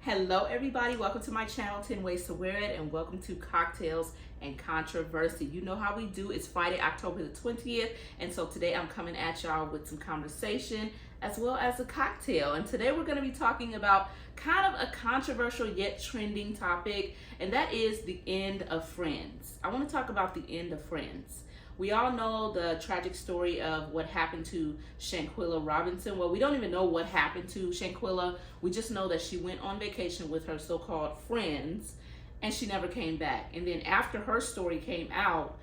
Hello everybody, welcome to my channel 10 Ways to Wear It, and welcome to Cocktails and Controversy. You know how we do. It's Friday, October the 20th, and so today I'm coming at y'all with some conversation as well as a cocktail. And today we're going to be talking about kind of a controversial yet trending topic, and that is the end of Friends. I want to talk about the end of Friends. We all know the tragic story of what happened to Shanquella Robinson. Well, we don't even know what happened to Shanquella. We just know that she went on vacation with her so-called friends and she never came back. And then after her story came out,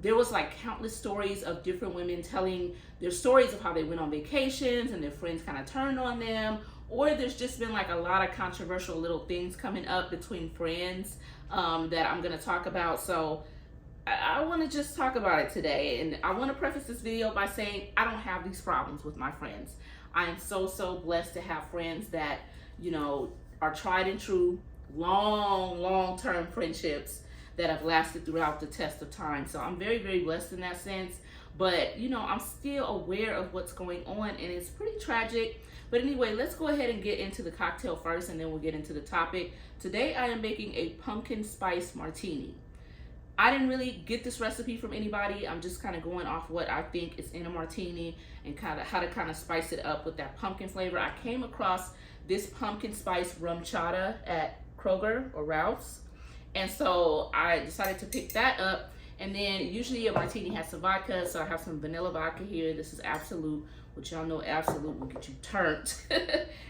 there was like countless stories of different women telling their stories of how they went on vacations and their friends kind of turned on them. Or there's just been like a lot of controversial little things coming up between friends that I'm going to talk about. So I want to just talk about it today, and I want to preface this video by saying I don't have these problems with my friends. I am so blessed to have friends that, you know, are tried and true, long-term friendships that have lasted throughout the test of time. So I'm very blessed in that sense, but you know, I'm still aware of what's going on, and it's pretty tragic. But anyway, let's go ahead and get into the cocktail first, and then we'll get into the topic. Today I am making a pumpkin spice martini. I didn't really get this recipe from anybody. I'm just kind of going off what I think is in a martini and kind of how to kind of spice it up with that pumpkin flavor. I came across this pumpkin spice Rumchata at Kroger or Ralph's, and so I decided to pick that up. And then usually a martini has some vodka, so I have some vanilla vodka here. This is Absolute, which y'all know Absolute will get you turned.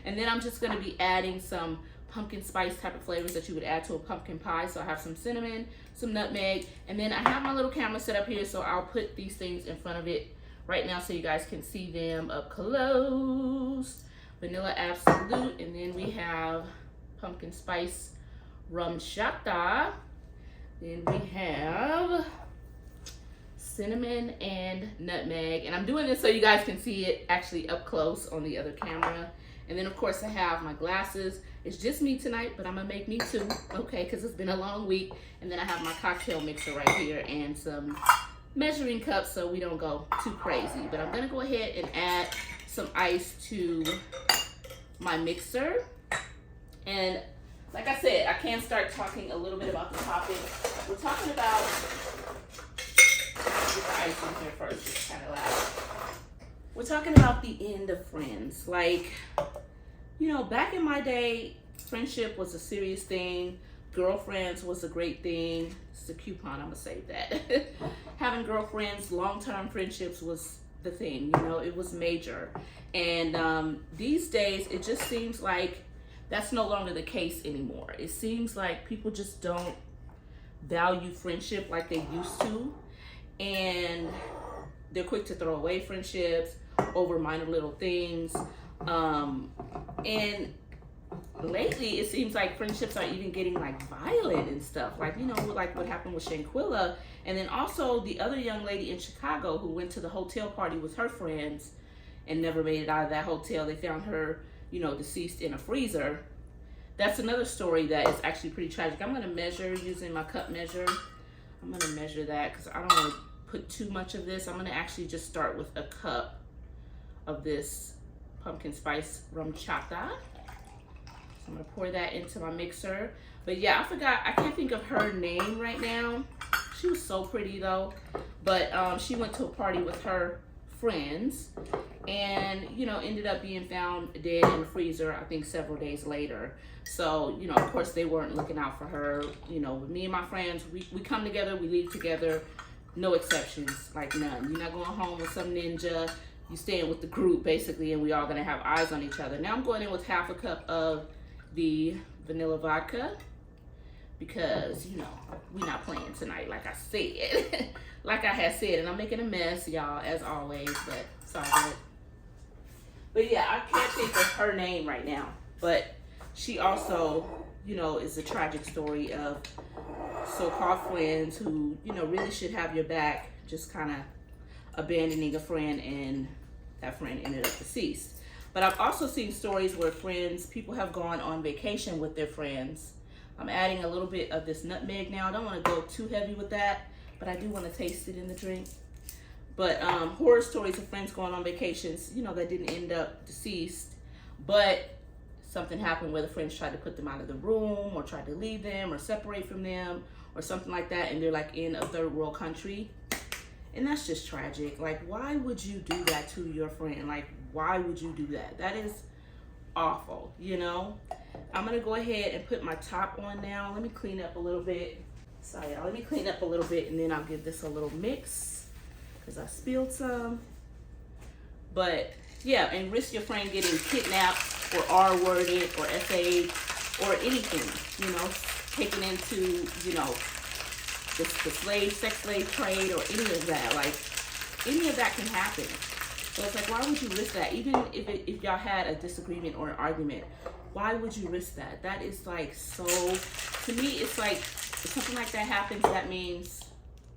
And then I'm just going to be adding some pumpkin spice type of flavors that you would add to a pumpkin pie. So I have some cinnamon, some nutmeg, and then I have my little camera set up here, so I'll put these things in front of it right now so you guys can see them up close. Vanilla Absolute, and then we have pumpkin spice Rumchata. Then we have cinnamon and nutmeg, and I'm doing this so you guys can see it actually up close on the other camera. And then of course I have my glasses. It's just me tonight, but I'm gonna make me two, okay, because it's been a long week. And then I have my cocktail mixer right here and some measuring cups so we don't go too crazy. But I'm gonna go ahead and add some ice to my mixer. And like I said, I can start talking a little bit about the topic. We're talking about, get the ice in here first, it's kind of loud. We're talking about the end of Friends. Like, you know, back in my day, friendship was a serious thing. Girlfriends was a great thing. It's a coupon, I'm gonna save that. Having girlfriends, long-term friendships was the thing, you know, it was major. And these days, it just seems like that's no longer the case anymore. It seems like people just don't value friendship like they used to. And they're quick to throw away friendships over minor little things. And lately it seems like friendships are even getting like violent and stuff, like, you know, like what happened with Shanquella. And then also the other young lady in Chicago who went to the hotel party with her friends and never made it out of that hotel. They found her, you know, deceased in a freezer. That's another story that is actually pretty tragic. I'm going to measure using my cup measure. I'm going to measure that because I don't want to put too much of this. I'm going to actually just start with a cup of this pumpkin spice Rumchata. So I'm going to pour that into my mixer. But yeah, I forgot, I can't think of her name right now. She was so pretty though. But she went to a party with her friends and, you know, ended up being found dead in the freezer, I think several days later. So, you know, of course they weren't looking out for her. You know, with me and my friends, we come together, we leave together, no exceptions, like none. You're not going home with some ninja. You staying with the group basically, and we all gonna have eyes on each other. Now I'm going in with half a cup of the vanilla vodka because, you know, we're not playing tonight, like I said. Like I had said, and I'm making a mess, y'all, as always, but it's all good. But yeah, I can't think of her name right now, but she also, you know, is a tragic story of so-called friends who, you know, really should have your back, just kind of abandoning a friend, and that friend ended up deceased. But I've also seen stories where people have gone on vacation with their friends. I'm adding a little bit of this nutmeg now. I don't want to go too heavy with that, but I do want to taste it in the drink. But horror stories of friends going on vacations, you know, that didn't end up deceased, but something happened where the friends tried to put them out of the room or tried to leave them or separate from them or something like that, and they're like in a third world country. And that's just tragic. Like, why would you do that to your friend? Like, why would you do that? That is awful, you know? I'm gonna go ahead and put my top on now. Let me clean up a little bit. Sorry, y'all. Let me clean up a little bit and then I'll give this a little mix because I spilled some. But yeah, and risk your friend getting kidnapped or R-worded or SA'd or anything, you know, taken into, you know, the sex slave trade or any of that. Like, any of that can happen. So it's like, why would you risk that? Even if y'all had a disagreement or an argument, why would you risk that? That is like so, to me, it's like, if something like that happens, that means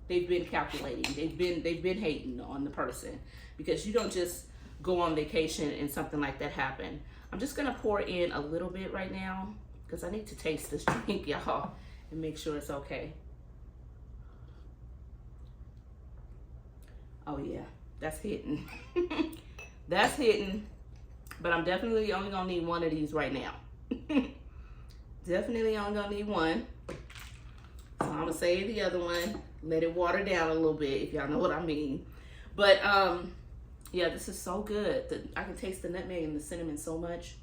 they've been calculating. They've been hating on the person, because you don't just go on vacation and something like that happen. I'm just gonna pour in a little bit right now because I need to taste this drink, y'all, and make sure it's okay. Oh yeah, that's hitting. That's hitting. But I'm definitely only gonna need one of these right now. Definitely only gonna need one. So I'm gonna save the other one, let it water down a little bit, if y'all know what I mean. But yeah, this is so good. I can taste the nutmeg and the cinnamon so much.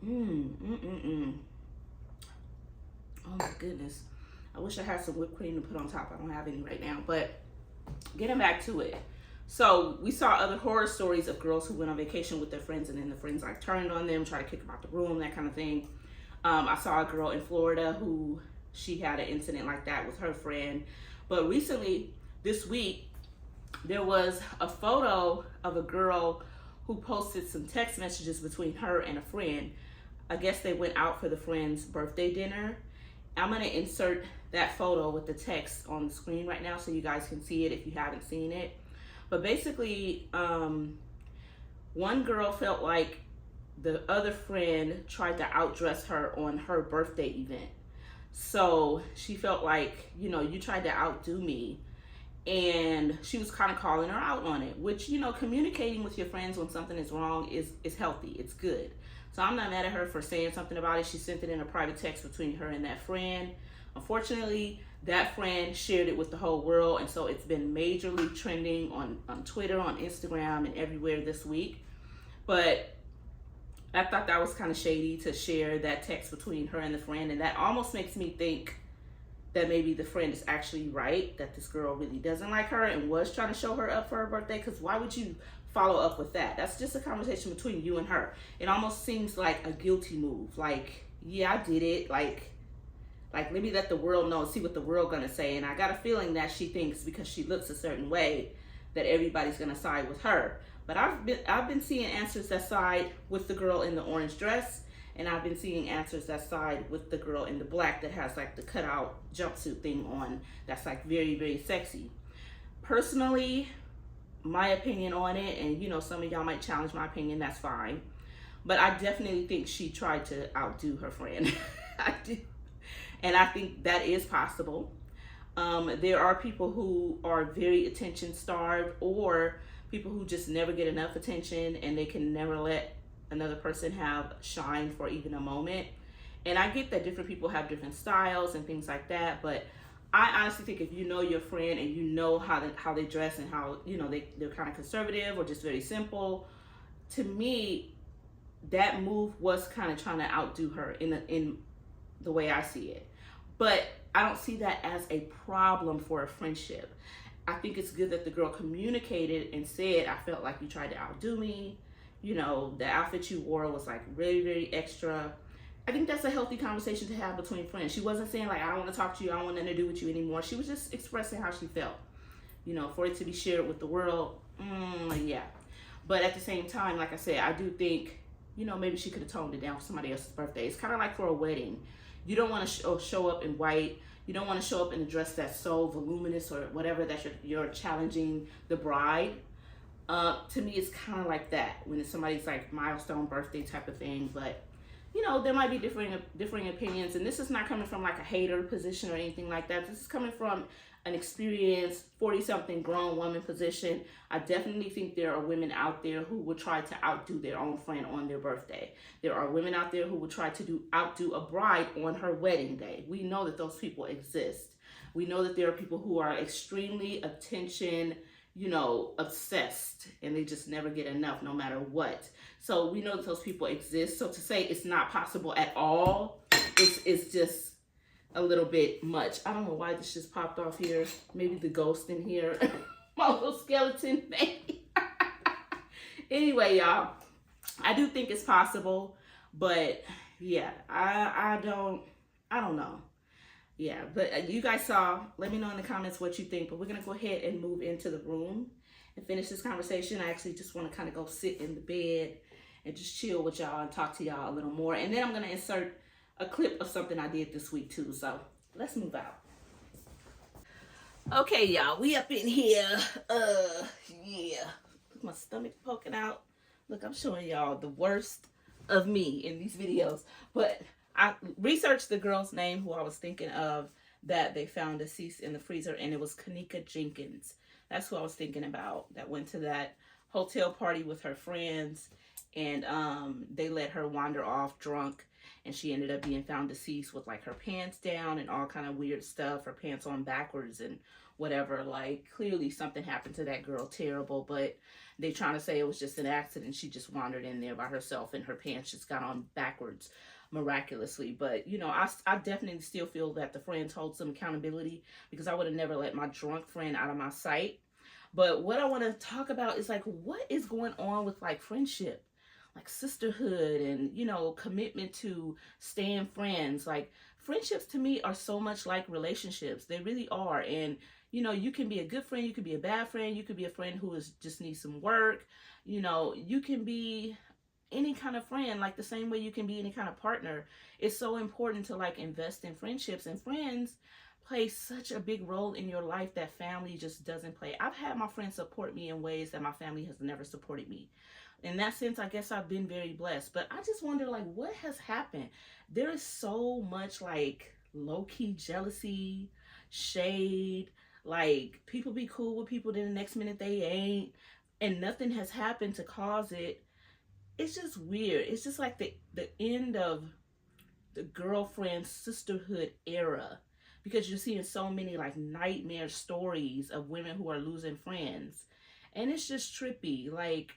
Oh my goodness. I wish I had some whipped cream to put on top. I don't have any right now, but getting back to it. So we saw other horror stories of girls who went on vacation with their friends and then the friends like turned on them, tried to kick them out the room, that kind of thing. I saw a girl in Florida who she had an incident like that with her friend. But recently, this week, there was a photo of a girl who posted some text messages between her and a friend. I guess they went out for the friend's birthday dinner. I'm gonna insert that photo with the text on the screen right now so you guys can see it if you haven't seen it. But basically, one girl felt like the other friend tried to outdress her on her birthday event. So she felt like, you know, you tried to outdo me. And she was kind of calling her out on it, which, you know, communicating with your friends when something is wrong is healthy. It's good. So I'm not mad at her for saying something about it. She sent it in a private text between her and that friend. Unfortunately, that friend shared it with the whole world. And so it's been majorly trending on Twitter, on Instagram, and everywhere this week. But I thought that was kind of shady to share that text between her and the friend. And that almost makes me think that maybe the friend is actually right, that this girl really doesn't like her and was trying to show her up for her birthday. Because why would you follow up with that? That's just a conversation between you and her. It almost seems like a guilty move. Like, yeah, I did it. Like let me let the world know, see what the world gonna say. And I got a feeling that she thinks because she looks a certain way that everybody's gonna side with her. But I've been seeing answers that side with the girl in the orange dress. And I've been seeing answers that side with the girl in the black that has like the cutout jumpsuit thing on. That's like very, very sexy. Personally, my opinion on it, and you know, some of y'all might challenge my opinion, that's fine. But I definitely think she tried to outdo her friend. I do. And I think that is possible. There are people who are very attention starved, or people who just never get enough attention and they can never let another person have shine for even a moment. And I get that different people have different styles and things like that, but I honestly think if you know your friend and you know how they dress and how, you know, they're kind of conservative or just very simple, to me, that move was kind of trying to outdo her in the way I see it. But I don't see that as a problem for a friendship. I think it's good that the girl communicated and said, I felt like you tried to outdo me. You know, the outfit you wore was like very, very extra. I think that's a healthy conversation to have between friends. She wasn't saying like, I don't want to talk to you, I don't want nothing to do with you anymore. She was just expressing how she felt. You know, for it to be shared with the world, yeah. But at the same time, like I said, I do think, you know, maybe she could have toned it down for somebody else's birthday. It's kind of like for a wedding. You don't want to show up in white. You don't want to show up in a dress that's so voluminous or whatever that you're challenging the bride. To me, it's kind of like that when it's somebody's like milestone birthday type of thing. But you know, there might be differing opinions, and this is not coming from like a hater position or anything like that. This is coming from an experienced 40-something grown woman position. I definitely think there are women out there who would try to outdo their own friend on their birthday. There are women out there who would try to outdo a bride on her wedding day. We know that those people exist. We know that there are people who are extremely attention, you know, obsessed, and they just never get enough no matter what. So we know that those people exist. So to say it's not possible at all is just a little bit much. I don't know why this just popped off here. Maybe the ghost in here. My little skeleton baby. Anyway, y'all, I do think it's possible, but yeah, I don't know. Yeah, but you guys saw, let me know in the comments what you think, but we're going to go ahead and move into the room and finish this conversation. I actually just want to kind of go sit in the bed and just chill with y'all and talk to y'all a little more. And then I'm going to insert a clip of something I did this week too. So let's move out. Okay, y'all, we up in here. Yeah, my stomach poking out. Look, I'm showing y'all the worst of me in these videos, but I researched the girl's name who I was thinking of that they found deceased in the freezer, and it was Kanika Jenkins. That's who I was thinking about, that went to that hotel party with her friends, and they let her wander off drunk, and she ended up being found deceased with like her pants down and all kind of weird stuff, her pants on backwards and whatever. Like, clearly something happened to that girl, terrible, but they trying to say it was just an accident. She just wandered in there by herself and her pants just got on backwards miraculously. But you know, I definitely still feel that the friends hold some accountability, because I would have never let my drunk friend out of my sight. But what I want to talk about is like, what is going on with like friendship, like sisterhood, and you know, commitment to staying friends. Like, friendships to me are so much like relationships. They really are. And you know, you can be a good friend, you could be a bad friend, you could be a friend who is just needs some work. You know, you can be any kind of friend, like the same way you can be any kind of partner. It's so important to like invest in friendships, and friends play such a big role in your life that family just doesn't play. I've had my friends support me in ways that my family has never supported me. In that sense, I guess I've been very blessed. But I just wonder, like, what has happened? There is so much like low-key jealousy, shade, like people be cool with people, then the next minute they ain't, and nothing has happened to cause it. It's just weird. It's just like the end of the girlfriend sisterhood era, because you're seeing so many like nightmare stories of women who are losing friends, and it's just trippy. Like,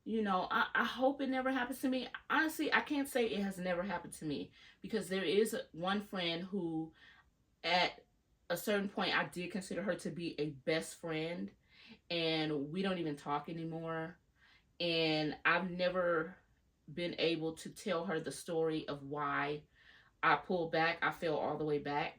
you know, I hope it never happens to me. Honestly, I can't say it has never happened to me, because there is one friend who at a certain point I did consider her to be a best friend, and we don't even talk anymore. And I've never been able to tell her the story of why I pulled back. I fell all the way back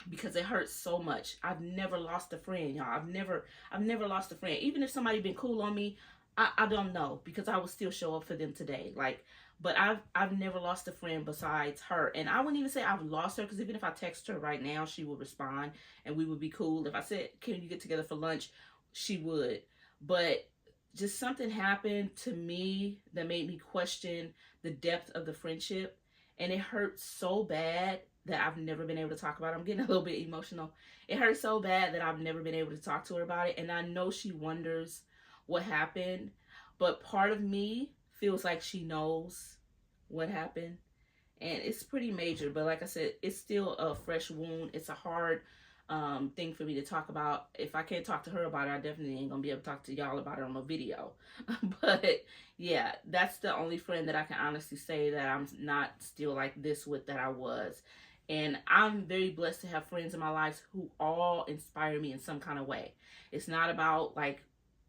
because it hurts so much. I've never lost a friend, y'all. I've never lost a friend. Even if somebody been cool on me, I don't know, because I would still show up for them today. Like, but I've never lost a friend besides her. And I wouldn't even say I've lost her, because even if I text her right now, she would respond and we would be cool. If I said, "Can you get together for lunch?" she would. But just something happened to me that made me question the depth of the friendship, and it hurt so bad that I've never been able to talk about it. I'm getting a little bit emotional. It hurt so bad that I've never been able to talk to her about it, and I know she wonders what happened, but part of me feels like she knows what happened, and it's pretty major. But like I said, it's still a fresh wound. It's a hard thing for me to talk about. If I can't talk to her about it, I definitely ain't gonna be able to talk to y'all about it on a video. But yeah, that's the only friend that I can honestly say that I'm not still like this with, that I was. And I'm very blessed to have friends in my life who all inspire me in some kind of way. It's not about like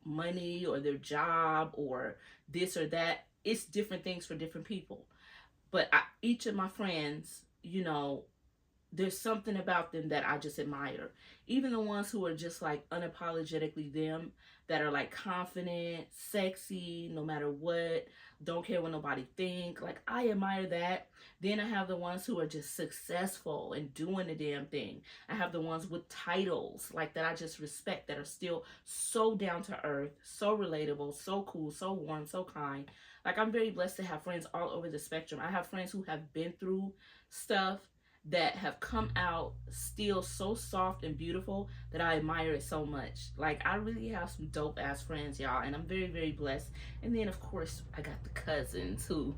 money or their job or this or that. It's different things for different people. But each of my friends, you know, there's something about them that I just admire. Even the ones who are just like unapologetically them, that are like confident, sexy, no matter what, don't care what nobody think. Like, I admire that. Then I have the ones who are just successful and doing the damn thing. I have the ones with titles, like, that I just respect, that are still so down to earth, so relatable, so cool, so warm, so kind. Like, I'm very blessed to have friends all over the spectrum. I have friends who have been through stuff that have come out still so soft and beautiful that I admire it so much. Like, I really have some dope ass friends, y'all, and I'm very, very blessed. And then, of course, I got the cousins who,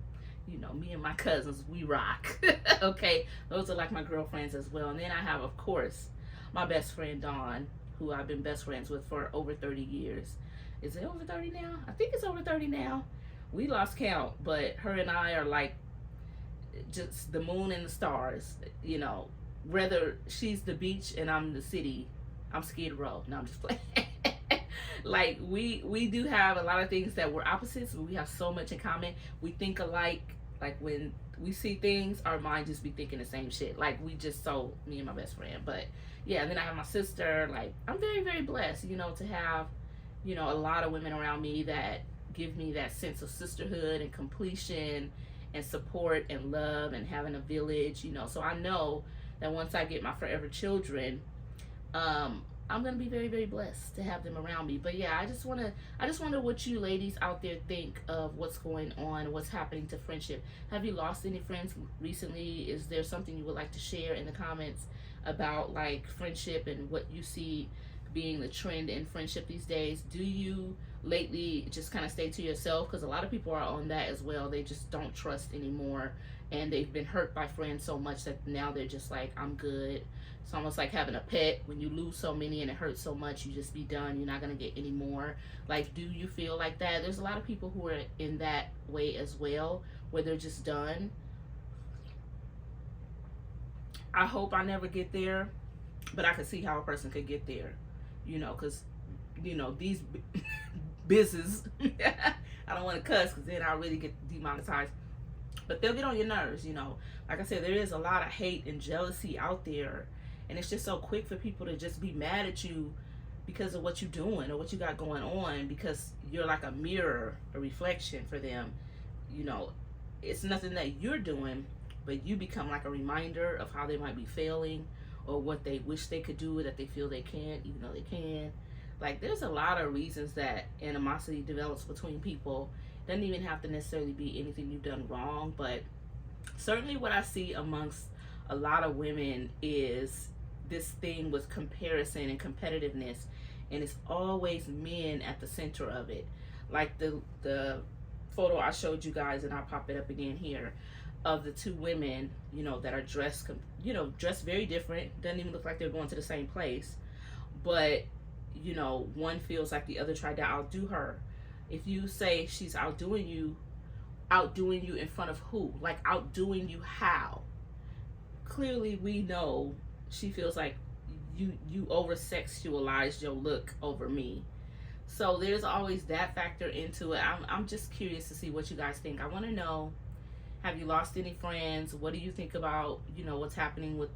you know, me and my cousins, we rock. Okay, those are like my girlfriends as well. And then I have, of course, my best friend Dawn, who I've been best friends with for over 30 years. Is it over 30 now? I think it's over 30 now. We lost count, but her and I are like just the moon and the stars. You know, whether she's the beach and I'm the city, I'm Skid Row. No, I'm just playing. Like, we do have a lot of things that we're opposites, but we have so much in common. We think alike. Like, when we see things, our mind just be thinking the same shit. Like, we just so, me and my best friend. But yeah, and then I have my sister. Like, I'm very, very blessed, you know, to have, you know, a lot of women around me that give me that sense of sisterhood and completion and support and love and having a village, you know. So I know that once I get my forever children, I'm gonna be very, very blessed to have them around me. But yeah, I just wonder what you ladies out there think of what's going on, what's happening to friendship. Have you lost any friends recently? Is there something you would like to share in the comments about, like, friendship and what you see being the trend in friendship these days? Do you lately just kind of stay to yourself? Because a lot of people are on that as well. They just don't trust anymore, and they've been hurt by friends so much that now they're just like, I'm good. It's almost like having a pet. When you lose so many and it hurts so much, you just be done. You're not going to get any more. Like, do you feel like that? There's a lot of people who are in that way as well, where they're just done. I hope I never get there, but I can see how a person could get there, you know, because, you know, these business, I don't want to cuss because then I'll really get demonetized, but they'll get on your nerves, you know. Like I said, there is a lot of hate and jealousy out there, and it's just so quick for people to just be mad at you because of what you're doing or what you got going on, because you're like a mirror, a reflection for them. You know, it's nothing that you're doing, but you become like a reminder of how they might be failing or what they wish they could do that they feel they can't, even though they can. Like, there's a lot of reasons that animosity develops between people. It doesn't even have to necessarily be anything you've done wrong, but certainly what I see amongst a lot of women is this thing with comparison and competitiveness, and it's always men at the center of it. Like the photo I showed you guys, and I'll pop it up again here, of the two women, you know, that are dressed, you know, dressed very different. Doesn't even look like they're going to the same place, but, you know, one feels like the other tried to outdo her. If you say she's outdoing you in front of who? Like, outdoing you how? Clearly we know she feels like you over sexualized your look over me. So there's always that factor into it. I'm just curious to see what you guys think. I want to know, have you lost any friends? What do you think about, you know, what's happening with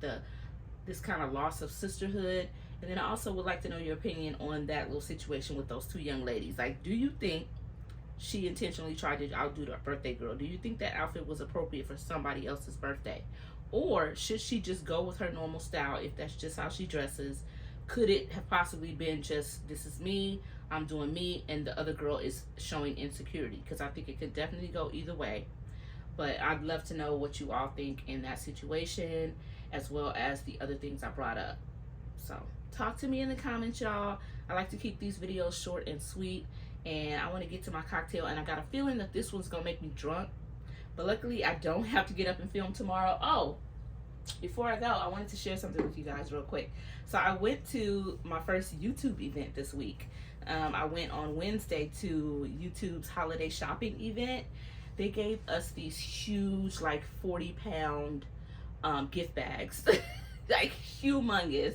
this kind of loss of sisterhood? And then I also would like to know your opinion on that little situation with those two young ladies. Like, do you think she intentionally tried to outdo the birthday girl? Do you think that outfit was appropriate for somebody else's birthday? Or should she just go with her normal style if that's just how she dresses? Could it have possibly been just, this is me, I'm doing me, and the other girl is showing insecurity? Because I think it could definitely go either way. But I'd love to know what you all think in that situation, as well as the other things I brought up. So talk to me in the comments, y'all. I like to keep these videos short and sweet, and I want to get to my cocktail, and I got a feeling that this one's gonna make me drunk, but luckily I don't have to get up and film tomorrow. Oh, before I go, I wanted to share something with you guys real quick. So I went to my first YouTube event this week. I went on Wednesday to YouTube's holiday shopping event. They gave us these huge, like 40-pound gift bags, like humongous.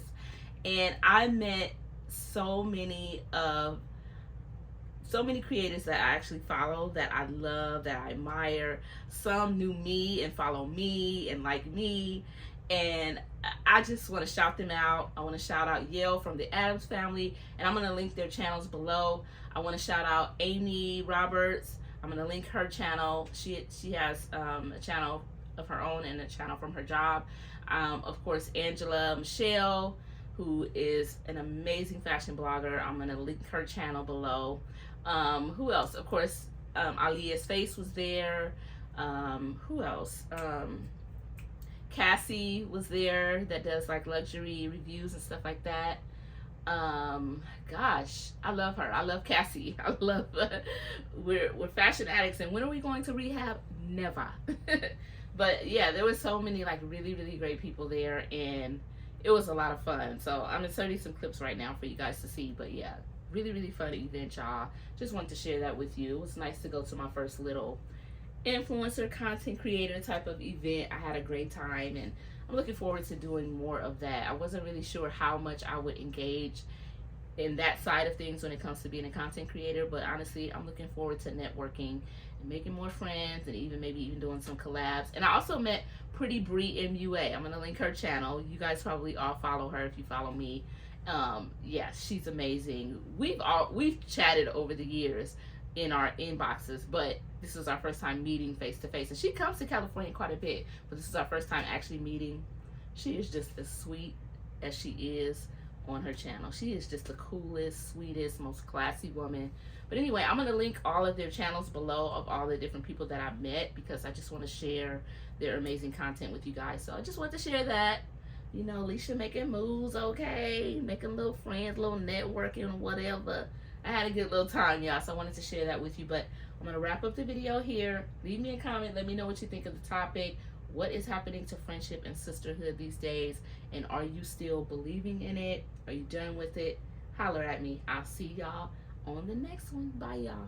And I met so many creators that I actually follow, that I love, that I admire. Some knew me and follow me and like me, and I just want to shout them out. I want to shout out Yale from the Addams Family, and I'm going to link their channels below. I want to shout out Amy Roberts. I'm going to link her channel. She has a channel of her own and a channel from her job. Of course, Angela Michelle, who is an amazing fashion blogger. I'm going to link her channel below. Who else? Of course, Aaliyah's Face was there. Who else? Cassie was there, that does like luxury reviews and stuff like that. Gosh, I love her. I love Cassie. I love we're fashion addicts, and when are we going to rehab? Never. But yeah, there were so many like really great people there, and it was a lot of fun. So I'm inserting some clips right now for you guys to see. But yeah, really fun event, y'all. Just wanted to share that with you. It was nice to go to my first little influencer content creator type of event. I had a great time, and I'm looking forward to doing more of that. I wasn't really sure how much I would engage in that side of things when it comes to being a content creator, but honestly, I'm looking forward to networking and making more friends, and maybe even doing some collabs. And I also met Pretty Bree MUA. I'm gonna link her channel. You guys probably all follow her if you follow me. Yeah, she's amazing. We've chatted over the years in our inboxes, but this is our first time meeting face to face. And she comes to California quite a bit, but this is our first time actually meeting. She is just as sweet as she is on her channel. She is just the coolest, sweetest, most classy woman. But anyway, I'm going to link all of their channels below of all the different people that I've met, because I just want to share their amazing content with you guys. So I just want to share that. You know, Alicia making moves, okay, making little friends, little networking, whatever. I had a good little time, y'all, so I wanted to share that with you. But I'm going to wrap up the video here. Leave me a comment. Let me know what you think of the topic. What is happening to friendship and sisterhood these days? And are you still believing in it? Are you done with it? Holler at me. I'll see y'all on the next one. Bye, y'all.